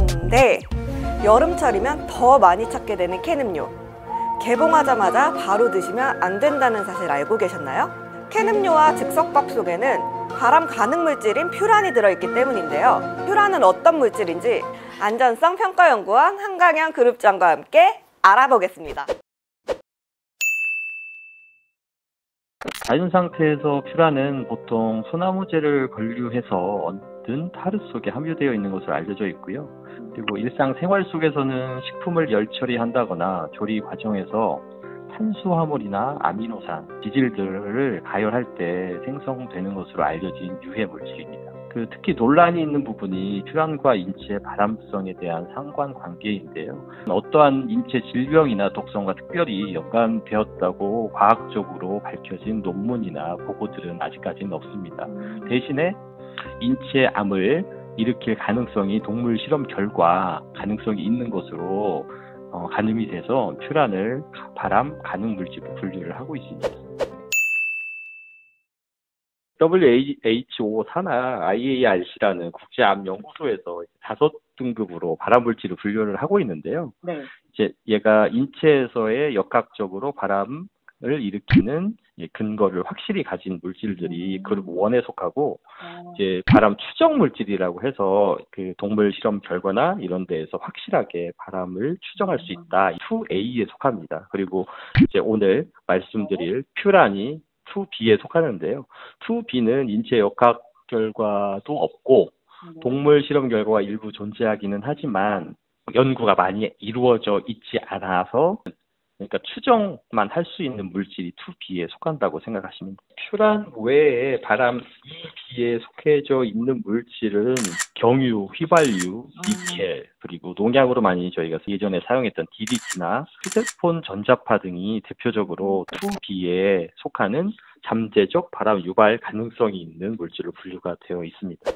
그런데 여름철이면 더 많이 찾게 되는 캔 음료. 개봉하자마자 바로 드시면 안 된다는 사실 알고 계셨나요? 캔 음료와 즉석밥 속에는 발암 가능 물질인 퓨란이 들어있기 때문인데요. 퓨란은 어떤 물질인지 안전성 평가연구원 한강현 그룹장과 함께 알아보겠습니다. 자연 상태에서 퓨란은 보통 소나무제를 권류해서 얻은 타르 속에 함유되어 있는 것으로 알려져 있고요. 그리고 일상생활 속에서는 식품을 열처리한다거나 조리 과정에서 탄수화물이나 아미노산, 지질들을 가열할 때 생성되는 것으로 알려진 유해 물질입니다. 특히 논란이 있는 부분이 퓨란과 인체의 발암성에 대한 상관관계인데요. 어떠한 인체 질병이나 독성과 특별히 연관되었다고 과학적으로 밝혀진 논문이나 보고들은 아직까지는 없습니다. 대신에 인체 암을 일으킬 가능성이 동물 실험 결과 가능성이 있는 것으로 가늠이 돼서 퓨란을 발암 가능 물질로 분류를 하고 있습니다. WHO 산하 IARC라는 국제암연구소에서 5등급으로 발암물질을 분류를 하고 있는데요. 네. 이제 얘가 인체에서의 역학적으로 발암을 일으키는 근거를 확실히 가진 물질들이 그룹 1에 속하고, 이제 발암 추정 물질이라고 해서 그 동물 실험 결과나 이런 데에서 확실하게 발암을 추정할 수 있다. 2A에 속합니다. 그리고 이제 오늘 말씀드릴 퓨란이 2B에 속하는데요. 2B는 인체 역학 결과도 없고 동물 실험 결과가 일부 존재하기는 하지만 연구가 많이 이루어져 있지 않아서, 그러니까 추정만 할 수 있는 물질이 2B에 속한다고 생각하시면 됩니다. 퓨란 외에 발암 2B에 속해져 있는 물질은 경유, 휘발유, 니켈, 그리고 농약으로 많이 저희가 예전에 사용했던 DDT나 휴대폰 전자파 등이 대표적으로 2B에 속하는 잠재적 발암 유발 가능성이 있는 물질로 분류가 되어 있습니다.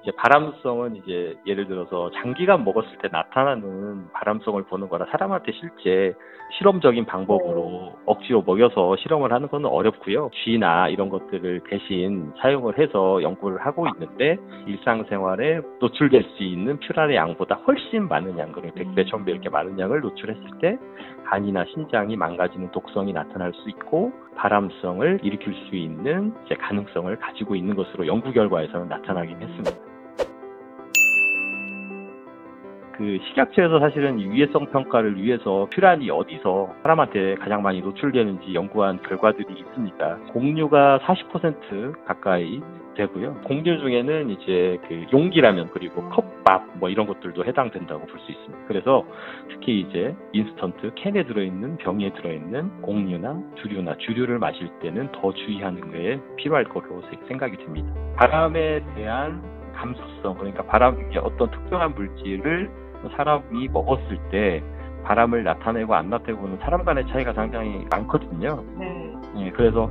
이제 발암성은 이제 예를 들어서 장기간 먹었을 때 나타나는 발암성을 보는 거라 사람한테 실제 실험적인 방법으로 억지로 먹여서 실험을 하는 건 어렵고요. 쥐나 이런 것들을 대신 사용을 해서 연구를 하고 있는데, 일상생활에 노출될 수 있는 퓨란의 양보다 훨씬 많은 양, 그리고 100배, 1000배 이렇게 많은 양을 노출했을 때 간이나 신장이 망가지는 독성이 나타날 수 있고 발암성을 일으킬 수 있는 이제 가능성을 가지고 있는 것으로 연구 결과에서는 나타나긴 했습니다. 식약처에서 사실은 유해성 평가를 위해서 퓨란이 어디서 사람한테 가장 많이 노출되는지 연구한 결과들이 있습니다. 공유가 40% 가까이 되고요. 공유 중에는 이제 용기라면 그리고 컵밥 이런 것들도 해당된다고 볼 수 있습니다. 그래서 특히 이제 인스턴트 캔에 들어있는 병에 들어있는 공유나 주류를 마실 때는 더 주의하는 게 필요할 거로 생각이 듭니다. 발암에 대한 감수성, 그러니까 발암의 어떤 특정한 물질을 사람이 먹었을 때 발암을 나타내고 안 나타내고는 사람 간의 차이가 상당히 많거든요. 네. 그래서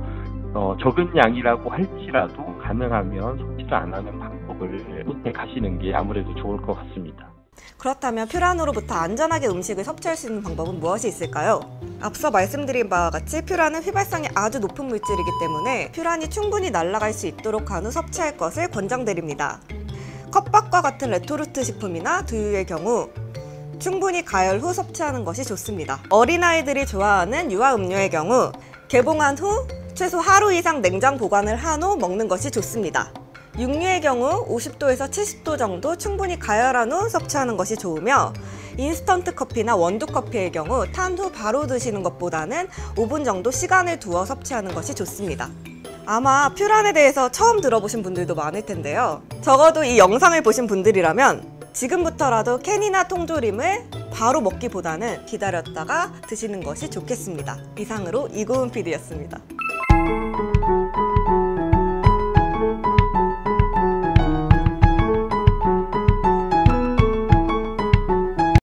적은 양이라고 할지라도 가능하면 섭취를 안 하는 방법을 선택하시는 게 아무래도 좋을 것 같습니다. 그렇다면 퓨란으로부터 안전하게 음식을 섭취할 수 있는 방법은 무엇이 있을까요? 앞서 말씀드린 바와 같이 퓨란은 휘발성이 아주 높은 물질이기 때문에 퓨란이 충분히 날아갈 수 있도록 한 후 섭취할 것을 권장드립니다. 컵밥과 같은 레토르트 식품이나 두유의 경우 충분히 가열 후 섭취하는 것이 좋습니다. 어린아이들이 좋아하는 유아음료의 경우 개봉한 후 최소 하루 이상 냉장 보관을 한 후 먹는 것이 좋습니다. 육류의 경우 50도에서 70도 정도 충분히 가열한 후 섭취하는 것이 좋으며, 인스턴트 커피나 원두 커피의 경우 탄 후 바로 드시는 것보다는 5분 정도 시간을 두어 섭취하는 것이 좋습니다. 아마 퓨란에 대해서 처음 들어보신 분들도 많을 텐데요. 적어도 이 영상을 보신 분들이라면 지금부터라도 캔이나 통조림을 바로 먹기보다는 기다렸다가 드시는 것이 좋겠습니다. 이상으로 이고은 PD였습니다.